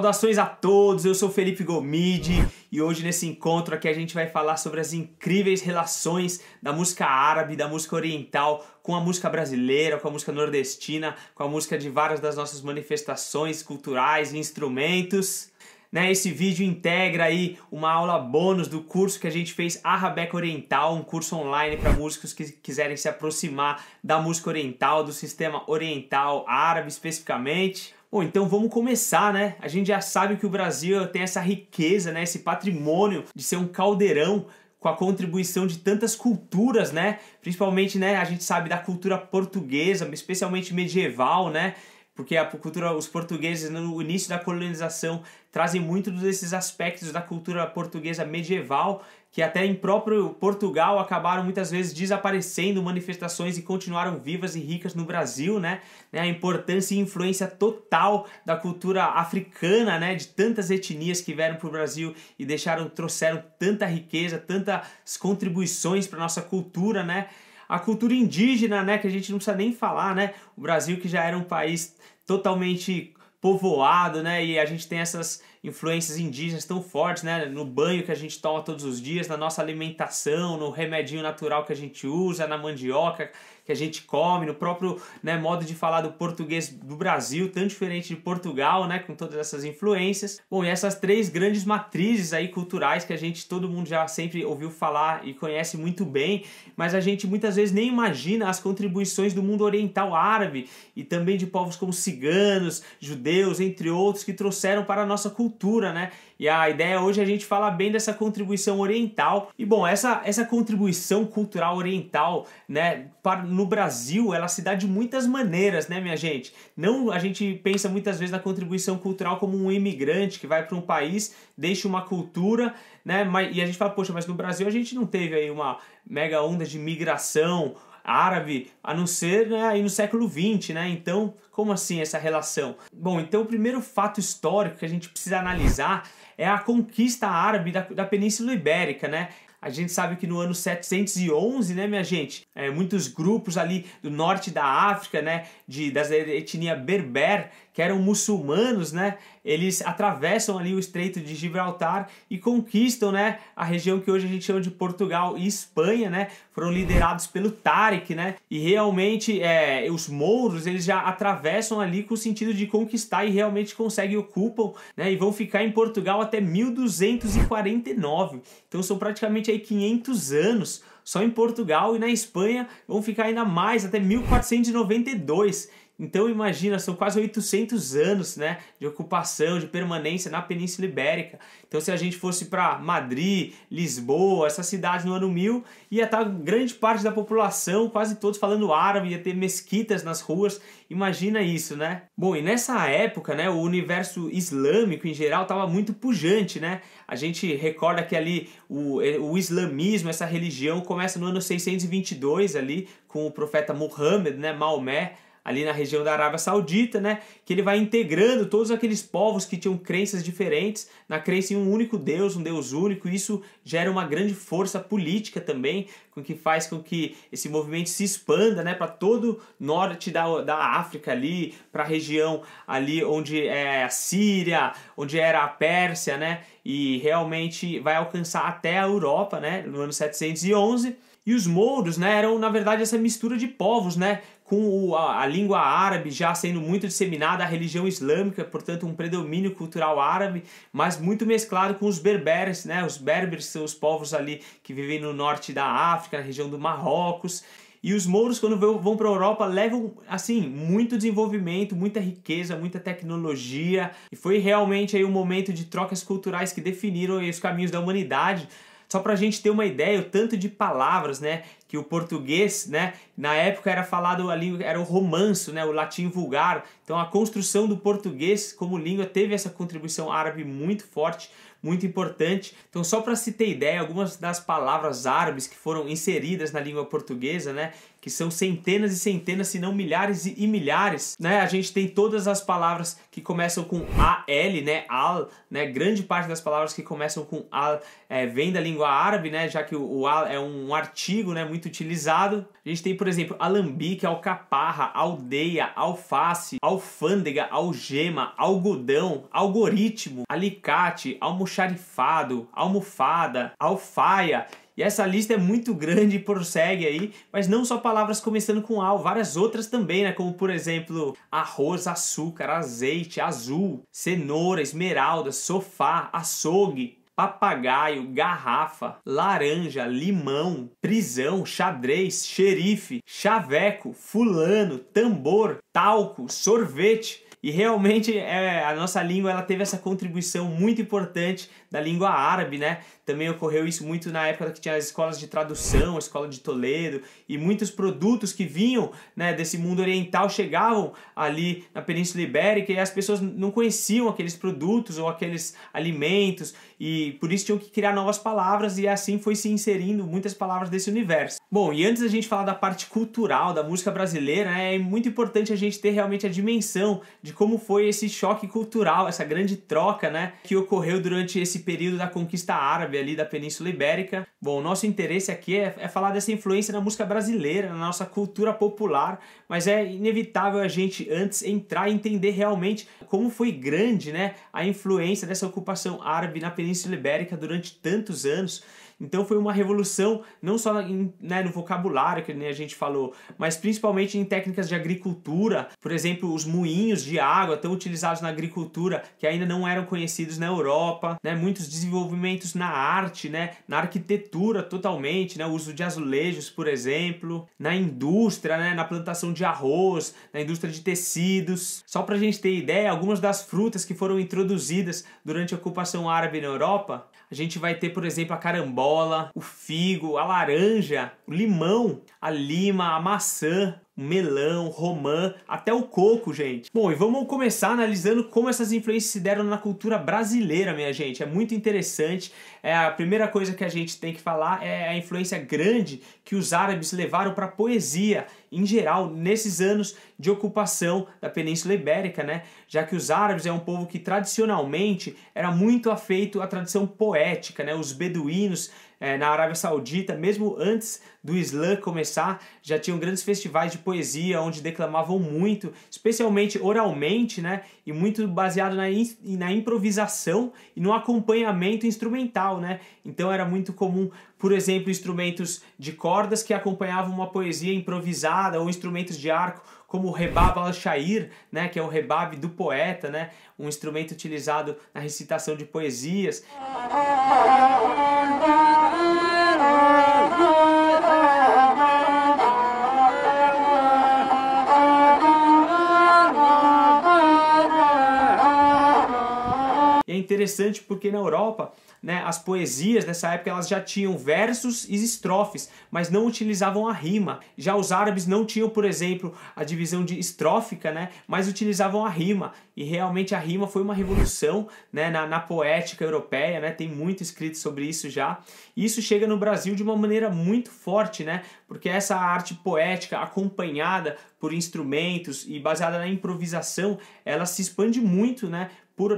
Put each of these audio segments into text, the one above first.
Saudações a todos, eu sou Felipe Gomide e hoje nesse encontro aqui a gente vai falar sobre as incríveis relações da música árabe, da música oriental com a música brasileira, com a música nordestina, com a música de várias das nossas manifestações culturais e instrumentos. Esse vídeo integra aí uma aula bônus do curso que a gente fez Arabeca Oriental, um curso online para músicos que quiserem se aproximar da música oriental, do sistema oriental árabe especificamente. Bom, então vamos começar, né? A gente já sabe que o Brasil tem essa riqueza, né? Esse patrimônio de ser um caldeirão com a contribuição de tantas culturas, né? Principalmente, né, a gente sabe da cultura portuguesa, especialmente medieval, né? Porque a cultura, os portugueses no início da colonização trazem muito desses aspectos da cultura portuguesa medieval, que até em próprio Portugal acabaram muitas vezes desaparecendo manifestações e continuaram vivas e ricas no Brasil, né? A importância e influência total da cultura africana, né? De tantas etnias que vieram para o Brasil e trouxeram tanta riqueza, tantas contribuições para a nossa cultura, né? A cultura indígena, né, que a gente não precisa nem falar, né? O Brasil que já era um país totalmente povoado, né? E a gente tem essas influências indígenas tão fortes, né? No banho que a gente toma todos os dias, na nossa alimentação, no remedinho natural que a gente usa, na mandioca que a gente come, no próprio, né, modo de falar do português do Brasil, tão diferente de Portugal, né, com todas essas influências. Bom, e essas três grandes matrizes aí culturais que todo mundo já sempre ouviu falar e conhece muito bem, mas a gente muitas vezes nem imagina as contribuições do mundo oriental árabe e também de povos como ciganos, judeus, entre outros, que trouxeram para a nossa cultura, né? E a ideia hoje é a gente falar bem dessa contribuição oriental. E bom, essa contribuição cultural oriental, né, no Brasil, ela se dá de muitas maneiras, né, minha gente? Não, a gente pensa muitas vezes na contribuição cultural como um imigrante que vai para um país, deixa uma cultura, né, e a gente fala, poxa, mas no Brasil a gente não teve aí uma mega onda de migração árabe, a não ser, né, aí no século XX, né? Então, como assim essa relação? Bom, então o primeiro fato histórico que a gente precisa analisar é a conquista árabe da Península Ibérica, né? A gente sabe que no ano 711, né, minha gente, muitos grupos ali do norte da África, né, da etnia berber, que eram muçulmanos, né, eles atravessam ali o Estreito de Gibraltar e conquistam, né, a região que hoje a gente chama de Portugal e Espanha, né, foram liderados pelo Tariq, né, e realmente os mouros, eles já atravessam ali com o sentido de conquistar e realmente conseguem, ocupam, né, e vão ficar em Portugal até 1249, então são praticamente aí 500 anos só em Portugal, e na Espanha vão ficar ainda mais, até 1492. Então imagina, são quase 800 anos, né, de ocupação, de permanência na Península Ibérica. Então se a gente fosse para Madrid, Lisboa, essas cidades no ano 1000, ia estar grande parte da população, quase todos falando árabe, ia ter mesquitas nas ruas. Imagina isso, né? Bom, e nessa época, né, o universo islâmico em geral estava muito pujante, né? A gente recorda que ali o islamismo, essa religião, começa no ano 622 ali com o profeta Muhammad, né, Maomé, ali na região da Arábia Saudita, né, que ele vai integrando todos aqueles povos que tinham crenças diferentes na crença em um único Deus, um Deus único, e isso gera uma grande força política também, que faz com que esse movimento se expanda, né, para todo o norte da África ali, para a região ali onde é a Síria, onde era a Pérsia, né, e realmente vai alcançar até a Europa, né, no ano 711, e os mouros, né, eram na verdade essa mistura de povos, né, com a língua árabe já sendo muito disseminada, a religião islâmica, portanto um predomínio cultural árabe, mas muito mesclado com os berberes, né? Os berberes são os povos ali que vivem no norte da África, na região do Marrocos. E os mouros, quando vão para a Europa, levam, assim, muito desenvolvimento, muita riqueza, muita tecnologia. E foi realmente aí um momento de trocas culturais que definiram aí os caminhos da humanidade. Só para a gente ter uma ideia, o tanto de palavras, né, que o português, né, na época era falado ali, era o romanço, né, o latim vulgar. Então a construção do português como língua teve essa contribuição árabe muito forte, muito importante. Então só para se ter ideia, algumas das palavras árabes que foram inseridas na língua portuguesa, né, que são centenas e centenas, se não milhares e milhares, né? A gente tem todas as palavras que começam com AL, né? Al, né? Grande parte das palavras que começam com al vem da língua árabe, né? Já que o al é um artigo, né? Muito utilizado. A gente tem, por exemplo, alambique, alcaparra, aldeia, alface, alfândega, algema, algodão, algoritmo, alicate, almoxarifado, almofada, alfaia. E essa lista é muito grande e prossegue aí, mas não só palavras começando com al, várias outras também, né? Como, por exemplo, arroz, açúcar, azeite, azul, cenoura, esmeralda, sofá, açougue, papagaio, garrafa, laranja, limão, prisão, xadrez, xerife, chaveco, fulano, tambor, talco, sorvete. E realmente a nossa língua ela teve essa contribuição muito importante da língua árabe, né? Também ocorreu isso muito na época que tinha as escolas de tradução, a escola de Toledo, e muitos produtos que vinham, né, desse mundo oriental chegavam ali na Península Ibérica e as pessoas não conheciam aqueles produtos ou aqueles alimentos e por isso tinham que criar novas palavras e assim foi se inserindo muitas palavras desse universo. Bom, e antes da gente falar da parte cultural da música brasileira, né, é muito importante a gente ter realmente a dimensão de como foi esse choque cultural, essa grande troca, né, que ocorreu durante esse período da conquista árabe ali da Península Ibérica. Bom, o nosso interesse aqui é falar dessa influência na música brasileira, na nossa cultura popular, mas é inevitável a gente antes entrar e entender realmente como foi grande, né, a influência dessa ocupação árabe na Península Ibérica durante tantos anos. Então foi uma revolução não só no vocabulário, que nem a gente falou, mas principalmente em técnicas de agricultura. Por exemplo, os moinhos de água tão utilizados na agricultura que ainda não eram conhecidos na Europa, né? Muitos desenvolvimentos na arte, né? Na arquitetura totalmente, né? O uso de azulejos, por exemplo, na indústria, né? Na plantação de arroz, na indústria de tecidos. Só para a gente ter ideia, algumas das frutas que foram introduzidas durante a ocupação árabe na Europa, a gente vai ter, por exemplo, a carambola, o figo, a laranja, o limão, a lima, a maçã, o melão, romã, até o coco, gente. Bom, e vamos começar analisando como essas influências se deram na cultura brasileira, minha gente. É muito interessante. A primeira coisa que a gente tem que falar é a influência grande que os árabes levaram para a poesia, em geral, nesses anos de ocupação da Península Ibérica, né? Já que os árabes é um povo que tradicionalmente era muito afeito à tradição poética, né? Os beduínos na Arábia Saudita, mesmo antes do Islã começar, já tinham grandes festivais de poesia onde declamavam muito, especialmente oralmente, né? E muito baseado na improvisação e no acompanhamento instrumental, né? Então era muito comum, por exemplo, instrumentos de cordas que acompanhavam uma poesia improvisada ou instrumentos de arco, como o rebab al-shair, né, que é o rebab do poeta, né, um instrumento utilizado na recitação de poesias. É interessante porque na Europa, né, as poesias dessa época elas já tinham versos e estrofes, mas não utilizavam a rima. Já os árabes não tinham, por exemplo, a divisão de estrófica, né, mas utilizavam a rima. E realmente a rima foi uma revolução, né, na poética europeia, né, tem muito escrito sobre isso já. E isso chega no Brasil de uma maneira muito forte, né, porque essa arte poética acompanhada por instrumentos e baseada na improvisação, ela se expande muito, né,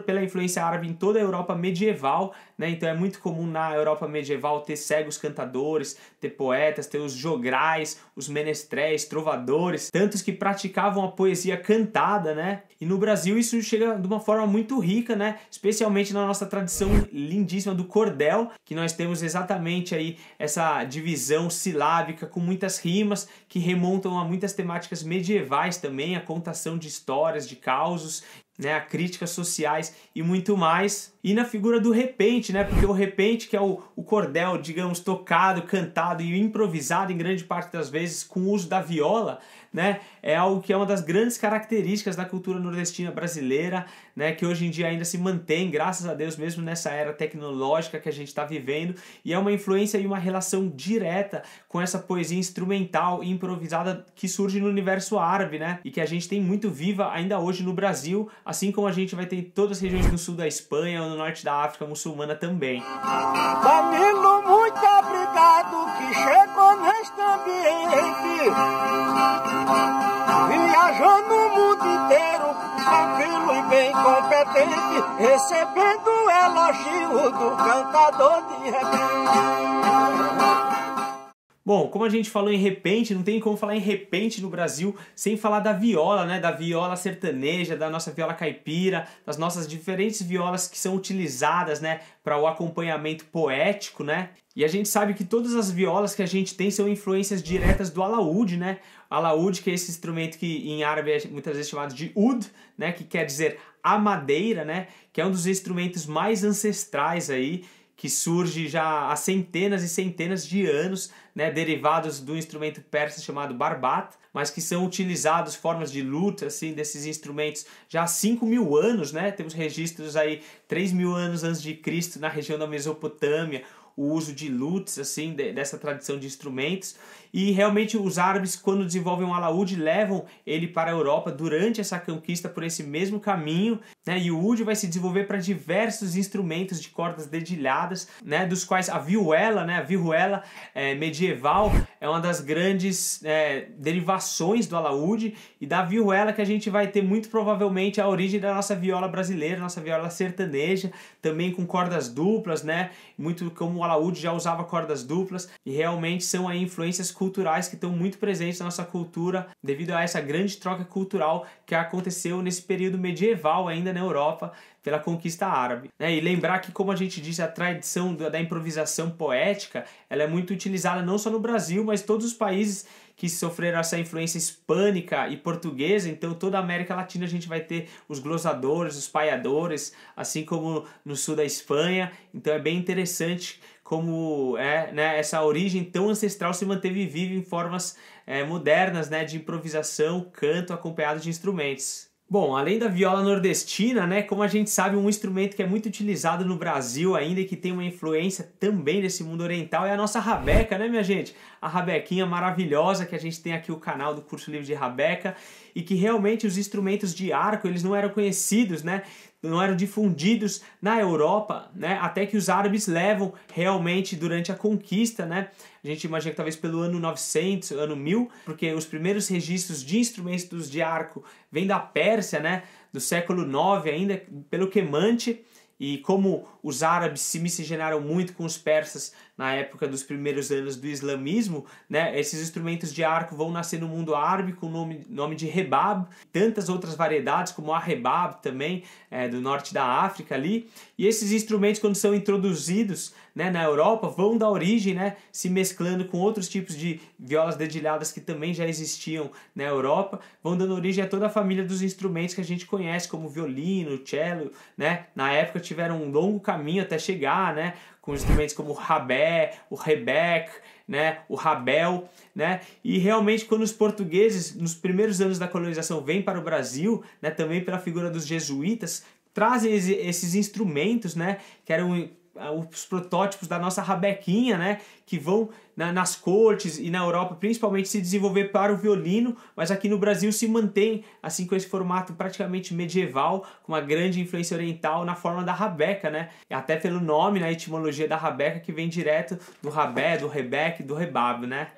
pela influência árabe em toda a Europa medieval, né? Então é muito comum na Europa medieval ter cegos cantadores, ter poetas, ter os jograis, os menestréis, trovadores, tantos que praticavam a poesia cantada, né? E no Brasil isso chega de uma forma muito rica, né? Especialmente na nossa tradição lindíssima do cordel, que nós temos exatamente aí essa divisão silábica com muitas rimas que remontam a muitas temáticas medievais também, a contação de histórias, de causos, né, a críticas sociais e muito mais. E na figura do repente, né, porque o repente, que é o cordel, digamos, tocado, cantado e improvisado em grande parte das vezes com o uso da viola, né, é algo que é uma das grandes características da cultura nordestina brasileira, né, que hoje em dia ainda se mantém, graças a Deus, mesmo nessa era tecnológica que a gente está vivendo, e é uma influência e uma relação direta com essa poesia instrumental e improvisada que surge no universo árabe, né, e que a gente tem muito viva ainda hoje no Brasil, assim como a gente vai ter em todas as regiões do sul da Espanha ou no norte da África muçulmana também. Danilo, muito obrigado que chegou neste ambiente. viajando o mundo inteiro, tranquilo e bem competente, recebendo elogio do cantador de repente. Bom, como a gente falou em repente, não tem como falar em repente no Brasil sem falar da viola, né? Da viola sertaneja, da nossa viola caipira, das nossas diferentes violas que são utilizadas, né, para o acompanhamento poético, né? E a gente sabe que todas as violas que a gente tem são influências diretas do alaúde, né? Alaúde, que é esse instrumento que em árabe é muitas vezes chamado de ud, né? Que quer dizer a madeira, né? Que é um dos instrumentos mais ancestrais aí, que surge já há centenas e centenas de anos, né, derivados do instrumento persa chamado barbat, mas que são utilizados formas de luta assim, desses instrumentos já há 5.000 anos, né? Temos registros aí 3.000 anos antes de Cristo na região da Mesopotâmia, o uso de lutes, assim, dessa tradição de instrumentos. E realmente os árabes, quando desenvolvem um alaúde, levam ele para a Europa durante essa conquista por esse mesmo caminho, né? E o oud vai se desenvolver para diversos instrumentos de cordas dedilhadas, né? Dos quais a vihuela, né? A vihuela medieval é uma das grandes derivações do alaúde, e da vihuela que a gente vai ter muito provavelmente a origem da nossa viola brasileira, nossa viola sertaneja, também com cordas duplas, né? Muito como o alaúde já usava cordas duplas, e realmente são aí influências culturais que estão muito presentes na nossa cultura devido a essa grande troca cultural que aconteceu nesse período medieval ainda na Europa pela conquista árabe. E lembrar que, como a gente disse, a tradição da improvisação poética ela é muito utilizada não só no Brasil, mas todos os países que sofreram essa influência hispânica e portuguesa. Então toda a América Latina a gente vai ter os glosadores, os paiadores, assim como no sul da Espanha. Então é bem interessante como essa origem tão ancestral se manteve viva em formas modernas, né, de improvisação, canto acompanhado de instrumentos. Bom, além da viola nordestina, né, como a gente sabe, um instrumento que é muito utilizado no Brasil ainda e que tem uma influência também nesse mundo oriental é a nossa rabeca, né, minha gente? A rabequinha maravilhosa que a gente tem aqui, o canal do Curso Livre de Rabeca, e que realmente os instrumentos de arco, eles não eram conhecidos, né? Não eram difundidos na Europa, né? Até que os árabes levam realmente durante a conquista, né? A gente imagina que talvez pelo ano 900, ano 1000, porque os primeiros registros de instrumentos de arco vêm da Pérsia, né? Do século IX ainda, pelo Quemante. E como os árabes se miscigenaram muito com os persas na época dos primeiros anos do islamismo, né, esses instrumentos de arco vão nascer no mundo árabe com o nome de rebab, tantas outras variedades como a rebab também, do norte da África ali. E esses instrumentos, quando são introduzidos, né, na Europa, vão dar origem, né, se mesclando com outros tipos de violas dedilhadas que também já existiam na Europa, vão dando origem a toda a família dos instrumentos que a gente conhece, como o violino, o cello, né? Na época tiveram um longo caminho até chegar, né, com instrumentos como o rabé, o rebec, né, o rabel, né? E realmente quando os portugueses, nos primeiros anos da colonização, vêm para o Brasil, né, também pela figura dos jesuítas, trazem esses instrumentos, né, que eram os protótipos da nossa rabequinha, né, que vão nas cortes e na Europa principalmente se desenvolver para o violino, mas aqui no Brasil se mantém assim com esse formato praticamente medieval, com uma grande influência oriental na forma da rabeca, né, até pelo nome, na etimologia da rabeca, que vem direto do rabé, do rebec, do rebab, né.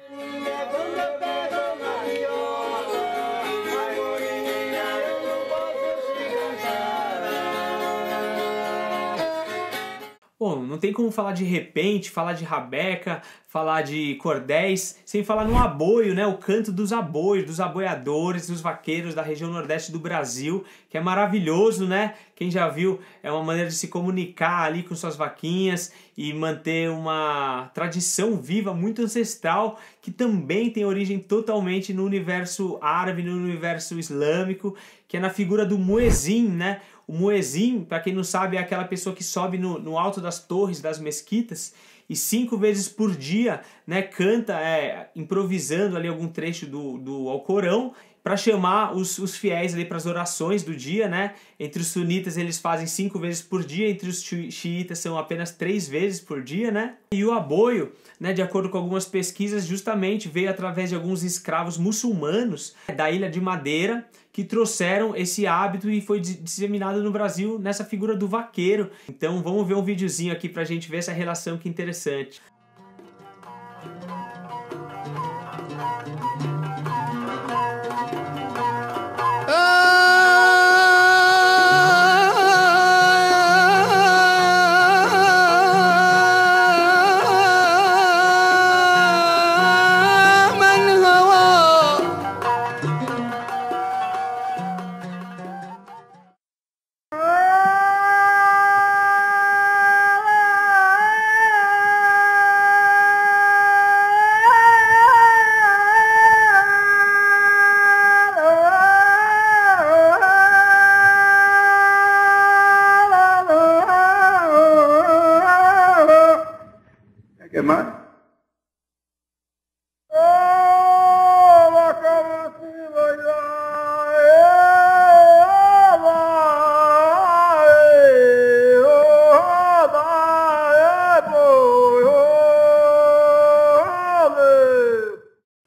Bom, não tem como falar de repente, falar de rabeca, falar de cordéis, sem falar no aboio, né? O canto dos aboios, dos aboiadores, dos vaqueiros da região nordeste do Brasil, que é maravilhoso, né? Quem já viu, é uma maneira de se comunicar ali com suas vaquinhas e manter uma tradição viva, muito ancestral, que também tem origem totalmente no universo árabe, no universo islâmico, que é na figura do muezin, né? O muezin, para quem não sabe, é aquela pessoa que sobe no alto das torres das mesquitas e 5 vezes por dia, né, canta improvisando ali algum trecho do Alcorão para chamar os fiéis ali para as orações do dia, né? Entre os sunitas eles fazem 5 vezes por dia, entre os xiitas são apenas 3 vezes por dia, né? E o aboio, né, de acordo com algumas pesquisas, justamente veio através de alguns escravos muçulmanos da Ilha de Madeira, que trouxeram esse hábito e foi disseminado no Brasil nessa figura do vaqueiro. Então vamos ver um videozinho aqui pra gente ver essa relação, que interessante.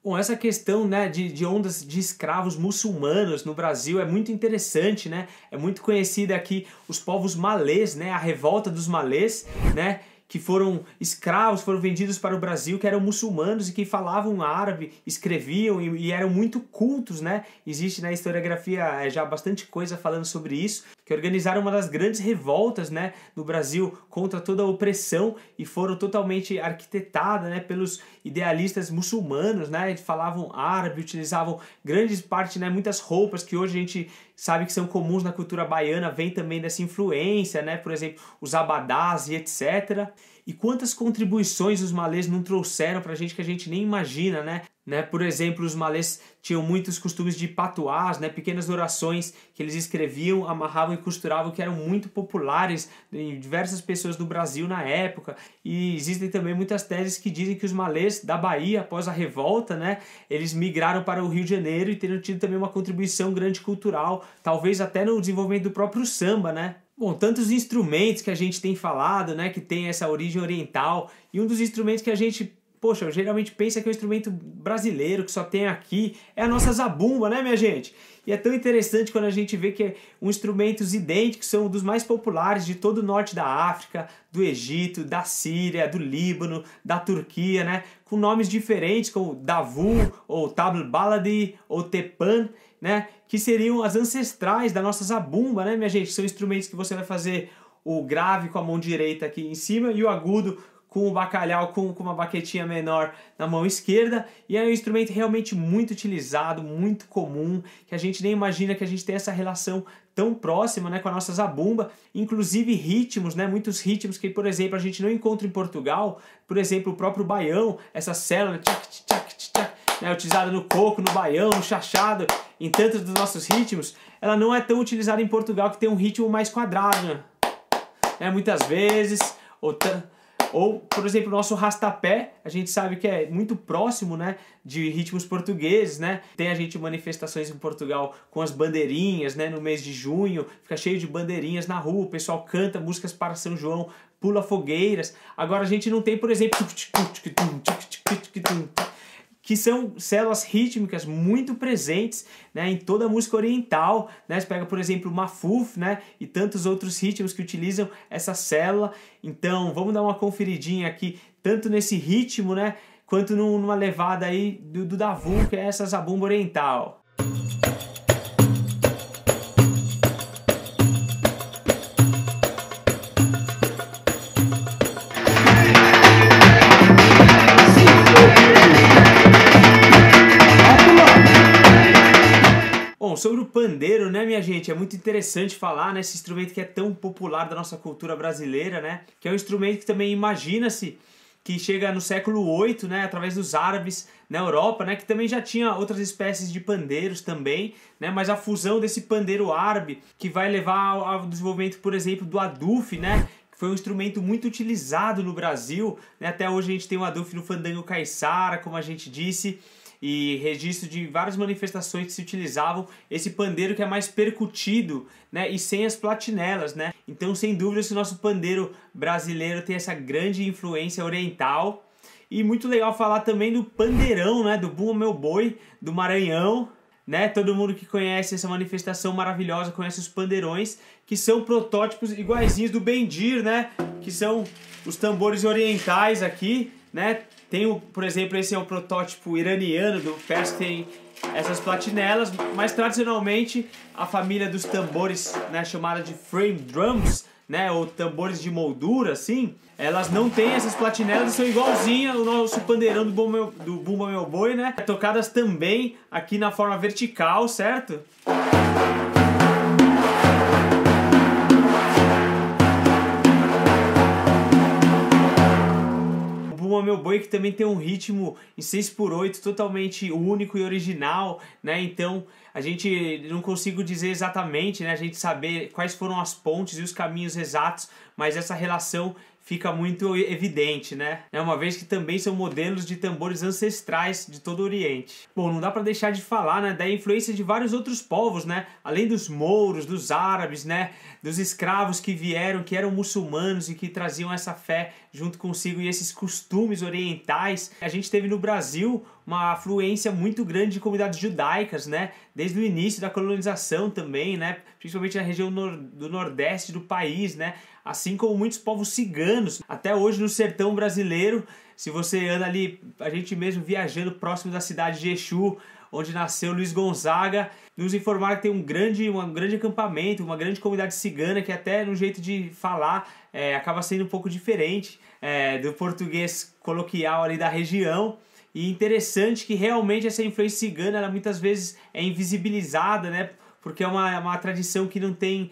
Bom, essa questão, né, de ondas de escravos muçulmanos no Brasil é muito interessante, né? É muito conhecida aqui os povos malês, né? A revolta dos malês, né? Que foram escravos, foram vendidos para o Brasil, que eram muçulmanos e que falavam árabe, escreviam e eram muito cultos, né? Existe na historiografia já bastante coisa falando sobre isso, que organizaram uma das grandes revoltas, né, no Brasil contra toda a opressão e foram totalmente arquitetadas, né, pelos idealistas muçulmanos, né? Eles falavam árabe, utilizavam grandes partes, né, muitas roupas que hoje a gente sabe que são comuns na cultura baiana, vem também dessa influência, né? Por exemplo, os abadás e etc. E quantas contribuições os malês não trouxeram pra gente que a gente nem imagina, né? Por exemplo, os malês tinham muitos costumes de patuás, né? Pequenas orações que eles escreviam, amarravam e costuravam, que eram muito populares em diversas pessoas do Brasil na época. E existem também muitas teses que dizem que os malês da Bahia, após a revolta, né, eles migraram para o Rio de Janeiro e teriam tido também uma contribuição grande cultural, talvez até no desenvolvimento do próprio samba, né? Bom, tantos instrumentos que a gente tem falado, né, que tem essa origem oriental, e um dos instrumentos que a gente, poxa, geralmente pensa que é um instrumento brasileiro, que só tem aqui, é a nossa zabumba, né, minha gente? E é tão interessante quando a gente vê que instrumentos idênticos são um dos mais populares de todo o norte da África, do Egito, da Síria, do Líbano, da Turquia, né, com nomes diferentes como Davu, ou Tabl Baladi, ou Tepan, né, que seriam as ancestrais da nossa zabumba, né, minha gente? São instrumentos que você vai fazer o grave com a mão direita aqui em cima e o agudo com o bacalhau com uma baquetinha menor na mão esquerda, e é um instrumento realmente muito utilizado, muito comum, que a gente nem imagina que a gente tem essa relação tão próxima, né, com a nossa zabumba, inclusive ritmos, né, muitos ritmos que, por exemplo, a gente não encontra em Portugal, por exemplo, o próprio baião, essa célula, né, utilizada no coco, no baião, no chachado, em tantos dos nossos ritmos, ela não é tão utilizada em Portugal, que tem um ritmo mais quadrado, né, muitas vezes, ou, por exemplo, o nosso rastapé, a gente sabe que é muito próximo, né, de ritmos portugueses, né? Tem a gente manifestações em Portugal com as bandeirinhas, né, no mês de junho, fica cheio de bandeirinhas na rua, o pessoal canta músicas para São João, pula fogueiras. Agora a gente não tem, por exemplo, que são células rítmicas muito presentes, né, em toda a música oriental, né? Você pega, por exemplo, o mafuf, né, e tantos outros ritmos que utilizam essa célula. Então, vamos dar uma conferidinha aqui, tanto nesse ritmo, né, quanto numa levada aí do Davu, que é essa zabumba oriental. Bom, sobre o pandeiro, né, minha gente, é muito interessante falar nesse instrumento que é tão popular da nossa cultura brasileira, né, que é um instrumento que também imagina-se que chega no século VIII, né, através dos árabes na Europa, né, que também já tinha outras espécies de pandeiros também, né, mas a fusão desse pandeiro árabe que vai levar ao desenvolvimento, por exemplo, do aduf, né, que foi um instrumento muito utilizado no Brasil, né, até hoje a gente tem o aduf no fandango caiçara, como a gente disse, e registro de várias manifestações que se utilizavam esse pandeiro que é mais percutido, né, e sem as platinelas, né? Então, sem dúvida, esse nosso pandeiro brasileiro tem essa grande influência oriental. E muito legal falar também do pandeirão, né, do Bumba Meu Boi, do Maranhão, né? Todo mundo que conhece essa manifestação maravilhosa conhece os pandeirões, que são protótipos iguaizinhos do bendir, né? Que são os tambores orientais aqui, né? Tem, por exemplo, esse é o protótipo iraniano do persa, que tem essas platinelas, mas tradicionalmente a família dos tambores, né, chamada de frame drums, né, ou tambores de moldura, assim, elas não têm essas platinelas e são igualzinhas ao nosso pandeirão do Bumba Meu Boi, né, tocadas também aqui na forma vertical, certo? Meu Boi, que também tem um ritmo em 6/8 totalmente único e original, né? Então a gente não consigo dizer exatamente, né? A gente saber quais foram as pontes e os caminhos exatos, mas essa relação fica muito evidente, né? Uma vez que também são modelos de tambores ancestrais de todo o Oriente. Bom, não dá para deixar de falar, né, da influência de vários outros povos, né? Além dos mouros, dos árabes, né, dos escravos que vieram, que eram muçulmanos e que traziam essa fé junto consigo e esses costumes orientais. A gente teve no Brasil uma afluência muito grande de comunidades judaicas, né? Desde o início da colonização também, né? Principalmente na região do nordeste do país, né? Assim como muitos povos ciganos. Até hoje no sertão brasileiro, se você anda ali, a gente mesmo viajando próximo da cidade de Exu, onde nasceu Luiz Gonzaga, nos informaram que tem um grande acampamento, uma grande comunidade cigana, que até no jeito de falar acaba sendo um pouco diferente do português coloquial ali da região. E interessante que realmente essa influência cigana, ela muitas vezes é invisibilizada, né? Porque é uma tradição que não tem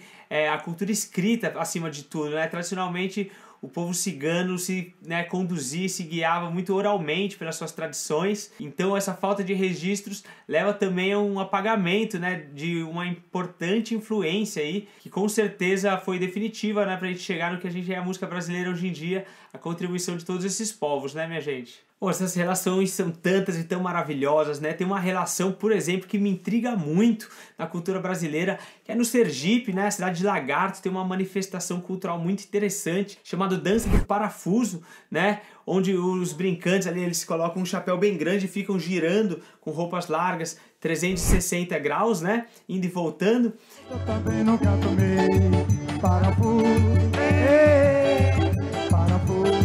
a cultura escrita acima de tudo, né? Tradicionalmente o povo cigano se conduzia, se guiava muito oralmente pelas suas tradições. Então essa falta de registros leva também a um apagamento, né, de uma importante influência aí, que com certeza foi definitiva, né, pra gente chegar no que a gente é a música brasileira hoje em dia, a contribuição de todos esses povos, né, minha gente? Bom, essas relações são tantas e tão maravilhosas, né? Tem uma relação, por exemplo, que me intriga muito na cultura brasileira, que é no Sergipe, né? A cidade de Lagarto tem uma manifestação cultural muito interessante, chamada Dança do Parafuso, né? Onde os brincantes ali, eles colocam um chapéu bem grande e ficam girando com roupas largas, 360 graus, né? Indo e voltando. Eu também nunca tomei parafuso, parafuso,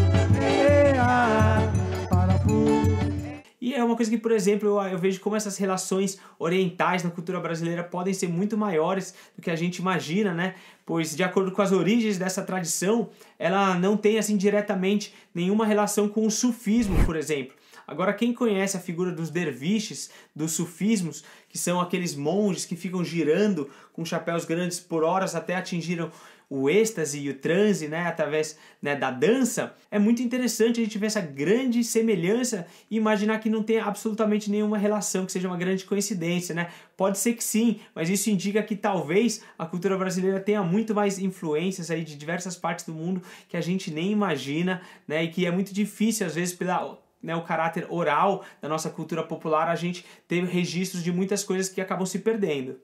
E é uma coisa que, por exemplo, eu vejo como essas relações orientais na cultura brasileira podem ser muito maiores do que a gente imagina, né? Pois, de acordo com as origens dessa tradição, ela não tem, assim, diretamente nenhuma relação com o sufismo, por exemplo. Agora, quem conhece a figura dos derviches, dos sufismos, que são aqueles monges que ficam girando com chapéus grandes por horas até atingirem o êxtase e o transe, né, através, né, da dança, é muito interessante a gente ver essa grande semelhança e imaginar que não tem absolutamente nenhuma relação, que seja uma grande coincidência, né? Pode ser que sim, mas isso indica que talvez a cultura brasileira tenha muito mais influências aí de diversas partes do mundo que a gente nem imagina, né, e que é muito difícil, às vezes, o caráter oral da nossa cultura popular, a gente ter registros de muitas coisas que acabam se perdendo.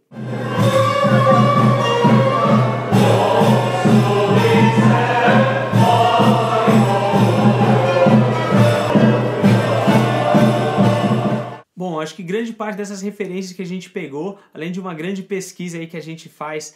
Bom, acho que grande parte dessas referências que a gente pegou, além de uma grande pesquisa aí que a gente faz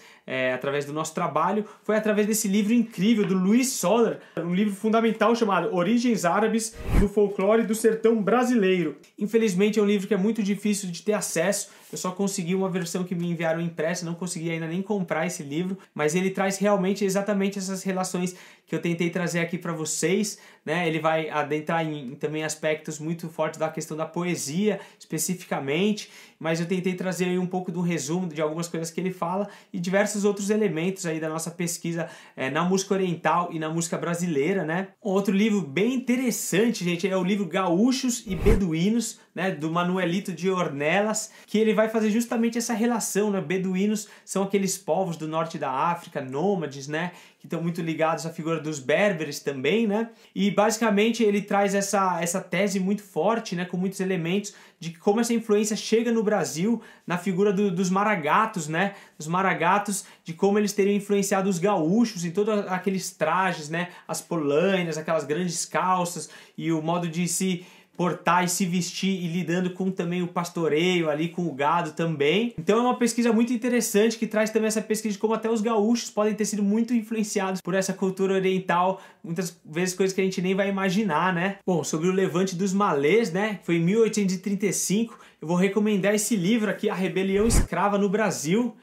através do nosso trabalho, foi através desse livro incrível do Luiz Soller, um livro fundamental chamado Origens Árabes do Folclore do Sertão Brasileiro. Infelizmente é um livro que é muito difícil de ter acesso, eu só consegui uma versão que me enviaram impressa, não consegui ainda nem comprar esse livro, mas ele traz realmente exatamente essas relações que eu tentei trazer aqui para vocês, né? Ele vai adentrar em também aspectos muito fortes da questão da poesia, especificamente, mas eu tentei trazer aí um pouco do resumo de algumas coisas que ele fala e diversos outros elementos aí da nossa pesquisa na música oriental e na música brasileira, né? Outro livro bem interessante, gente, é o livro Gaúchos e Beduínos, né, do Manuelito de Ornelas, que ele vai fazer justamente essa relação, né? Beduínos são aqueles povos do norte da África, nômades, né, que estão muito ligados à figura dos berberes também, né? E basicamente ele traz essa tese muito forte, né, com muitos elementos de como essa influência chega no Brasil na figura dos maragatos, né? Os maragatos, de como eles teriam influenciado os gaúchos em todos aqueles trajes, né? As polainas, aquelas grandes calças e o modo de se portar e se vestir e lidando com também o pastoreio ali, com o gado também. Então é uma pesquisa muito interessante que traz também essa pesquisa de como até os gaúchos podem ter sido muito influenciados por essa cultura oriental, muitas vezes coisas que a gente nem vai imaginar, né? Bom, sobre o levante dos malês, né, foi em 1835, eu vou recomendar esse livro aqui, A Rebelião Escrava no Brasil,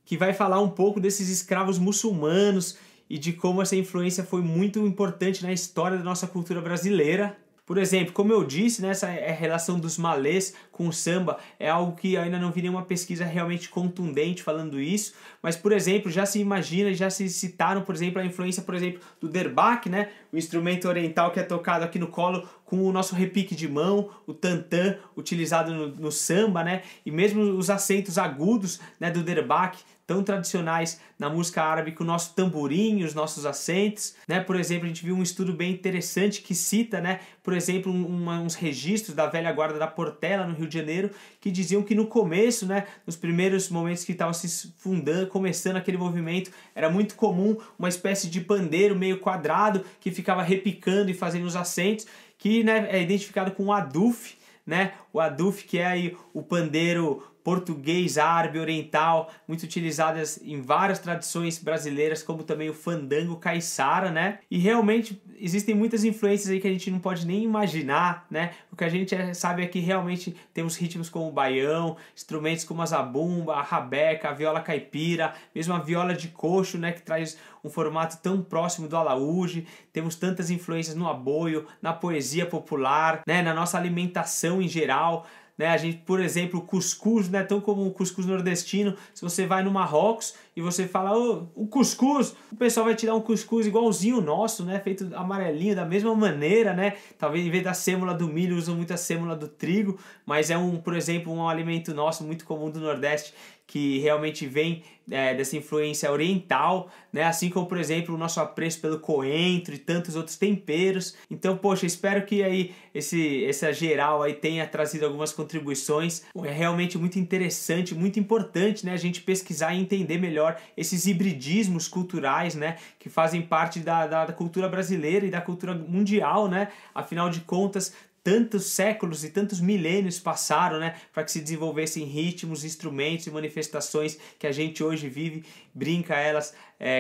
que vai falar um pouco desses escravos muçulmanos e de como essa influência foi muito importante na história da nossa cultura brasileira. Por exemplo, como eu disse, né, essa relação dos malês com o samba é algo que ainda não vi nenhuma pesquisa realmente contundente falando isso, mas, por exemplo, já se imagina, já se citaram, por exemplo, a influência, por exemplo, do derbak, né, o instrumento oriental que é tocado aqui no colo com o nosso repique de mão, o tantã utilizado no samba, né? E mesmo os acentos agudos, né, do derbak, tão tradicionais na música árabe, com o nosso tamborim, os nossos acentos, né? Por exemplo, a gente viu um estudo bem interessante que cita, né, por exemplo, uns registros da velha guarda da Portela, no Rio de Janeiro, que diziam que no começo, né, nos primeiros momentos que estavam se fundando, começando aquele movimento, era muito comum uma espécie de pandeiro meio quadrado que ficava repicando e fazendo os acentos, que, né, é identificado com o aduf, né? O aduf, que é aí o pandeiro português, árabe, oriental, muito utilizadas em várias tradições brasileiras, como também o fandango caiçara, né? E realmente existem muitas influências aí que a gente não pode nem imaginar, né? O que a gente sabe é que realmente temos ritmos como o baião, instrumentos como a zabumba, a rabeca, a viola caipira, mesmo a viola de coxo, né, que traz um formato tão próximo do alaúde. Temos tantas influências no aboio, na poesia popular, né, na nossa alimentação em geral, né? A gente, por exemplo, o cuscuz, né, tão como o cuscuz nordestino, se você vai no Marrocos e você fala, oh, o cuscuz, o pessoal vai te dar um cuscuz igualzinho o nosso, né, feito amarelinho, da mesma maneira, né? Talvez em vez da sêmola do milho usam muito a sêmola do trigo, mas é por exemplo, um alimento nosso muito comum do Nordeste, que realmente vem dessa influência oriental, né? Assim como, por exemplo, o nosso apreço pelo coentro e tantos outros temperos. Então, poxa, espero que aí essa geral aí tenha trazido algumas contribuições. É realmente muito interessante, muito importante, né, a gente pesquisar e entender melhor esses hibridismos culturais, né, que fazem parte da cultura brasileira e da cultura mundial, né? Afinal de contas, tantos séculos e tantos milênios passaram, né, para que se desenvolvessem ritmos, instrumentos e manifestações que a gente hoje vive, brinca elas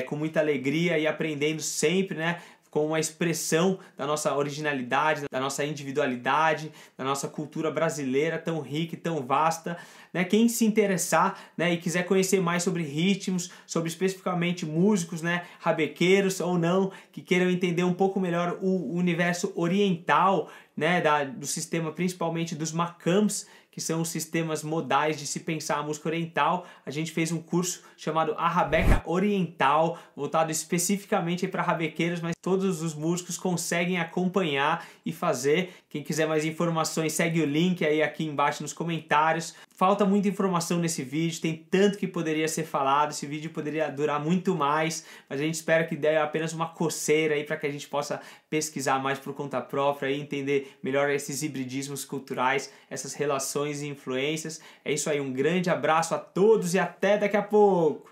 com muita alegria e aprendendo sempre, né, com uma expressão da nossa originalidade, da nossa individualidade, da nossa cultura brasileira tão rica e tão vasta, né? Quem se interessar, né, e quiser conhecer mais sobre ritmos, sobre especificamente músicos, né, rabequeiros ou não, que queiram entender um pouco melhor o universo oriental, né, do sistema principalmente dos makams, que são os sistemas modais de se pensar a música oriental. A gente fez um curso chamado A Rabeca Oriental, voltado especificamente para rabequeiros, mas todos os músicos conseguem acompanhar e fazer. Quem quiser mais informações, segue o link aí aqui embaixo nos comentários. Falta muita informação nesse vídeo, tem tanto que poderia ser falado, esse vídeo poderia durar muito mais, mas a gente espera que dê apenas uma coceira aí para que a gente possa pesquisar mais por conta própria e entender melhor esses hibridismos culturais, essas relações e influências. É isso aí, um grande abraço a todos e até daqui a pouco!